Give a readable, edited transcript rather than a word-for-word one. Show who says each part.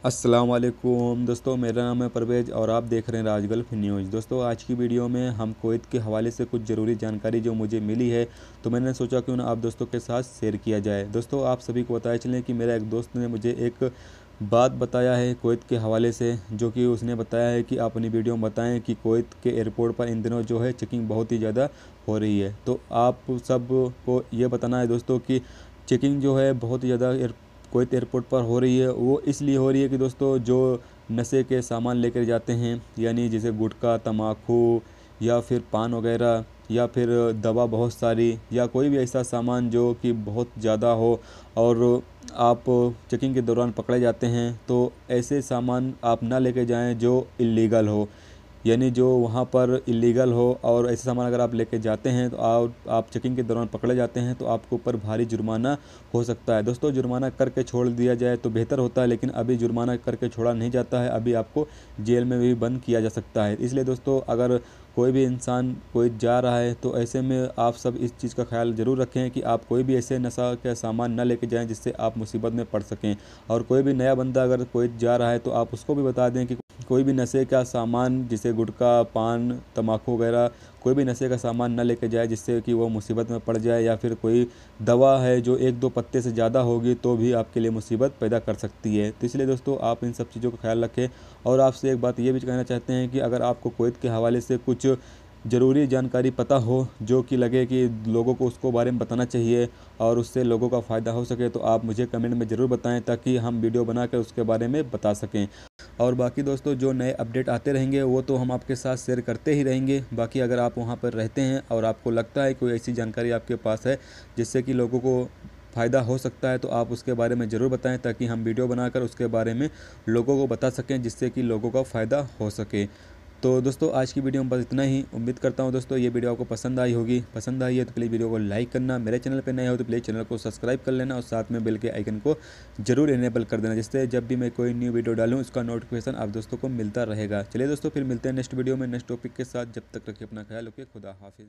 Speaker 1: अस्सलाम वालेकुम दोस्तों, मेरा नाम है परवेज़ और आप देख रहे हैं राज गल्फ न्यूज़। दोस्तों, आज की वीडियो में हम कुवैत के हवाले से कुछ ज़रूरी जानकारी जो मुझे मिली है, तो मैंने सोचा क्यों ना आप दोस्तों के साथ शेयर किया जाए। दोस्तों, आप सभी को बताया चलें कि मेरा एक दोस्त ने मुझे एक बात बताया है कुवैत के हवाले से, जो कि उसने बताया है कि आप अपनी वीडियो में बताएं कि कुवैत के एयरपोर्ट पर इन दिनों जो है चेकिंग बहुत ही ज़्यादा हो रही है। तो आप सब को ये बताना है दोस्तों कि चेकिंग जो है बहुत ही ज़्यादा कुवैत एयरपोर्ट पर हो रही है। वो इसलिए हो रही है कि दोस्तों जो नशे के सामान लेकर जाते हैं, यानी जैसे गुटखा, तम्बाकू या फिर पान वगैरह या फिर दवा बहुत सारी या कोई भी ऐसा सामान जो कि बहुत ज़्यादा हो और आप चेकिंग के दौरान पकड़े जाते हैं, तो ऐसे सामान आप ना लेके जाएं जो इल्लीगल हो, यानी जो वहाँ पर इलीगल हो। और ऐसे सामान अगर आप लेके जाते हैं तो आप चेकिंग के दौरान पकड़े जाते हैं तो आपके ऊपर भारी जुर्माना हो सकता है। दोस्तों, जुर्माना करके छोड़ दिया जाए तो बेहतर होता है, लेकिन अभी जुर्माना करके छोड़ा नहीं जाता है, अभी आपको जेल में भी बंद किया जा सकता है। इसलिए दोस्तों, अगर कोई भी इंसान कोई जा रहा है तो ऐसे में आप सब इस चीज़ का ख्याल ज़रूर रखें कि आप कोई भी ऐसे नशा का सामान ना लेके जाएं जिससे आप मुसीबत में पड़ सकें। और कोई भी नया बंदा अगर कोई जा रहा है तो आप उसको भी बता दें कि कोई भी नशे का सामान जैसे गुटखा, पान, तम्बाकू वगैरह कोई भी नशे का सामान ना लेके जाए जिससे कि वो मुसीबत में पड़ जाए, या फिर कोई दवा है जो एक दो पत्ते से ज़्यादा होगी तो भी आपके लिए मुसीबत पैदा कर सकती है। तो इसलिए दोस्तों, आप इन सब चीज़ों का ख्याल रखें। और आपसे एक बात ये भी कहना चाहते हैं कि अगर आपको कुवैत के हवाले से कुछ ज़रूरी जानकारी पता हो जो कि लगे कि लोगों को उसको बारे में बताना चाहिए और उससे लोगों का फ़ायदा हो सके, तो आप मुझे कमेंट में ज़रूर बताएं ताकि हम वीडियो बनाकर उसके बारे में बता सकें। और बाकी दोस्तों, जो नए अपडेट आते रहेंगे वो तो हम आपके साथ शेयर करते ही रहेंगे। बाकी अगर आप वहाँ पर रहते हैं और आपको लगता है कोई ऐसी जानकारी आपके पास है जिससे कि लोगों को फ़ायदा हो सकता है, तो आप उसके बारे में ज़रूर बताएं ताकि हम वीडियो बनाकर उसके बारे में लोगों को बता सकें जिससे कि लोगों का फ़ायदा हो सके। तो दोस्तों, आज की वीडियो में बस इतना ही। उम्मीद करता हूँ दोस्तों ये वीडियो आपको पसंद आई होगी। पसंद आई है तो प्लीज़ वीडियो को लाइक करना, मेरे चैनल पर नए हो तो प्लीज़ चैनल को सब्सक्राइब कर लेना और साथ में बेल के आइकन को जरूर इनेबल कर देना, जिससे जब भी मैं कोई न्यू वीडियो डालूँ उसका नोटिफिकेशन आप दोस्तों को मिलता रहेगा। चलिए दोस्तों, फिर मिलते हैं नेक्स्ट वीडियो में नेक्स्ट टॉपिक के साथ। जब तक रखिए अपना ख्याल, रखिए। खुदा हाफिज़।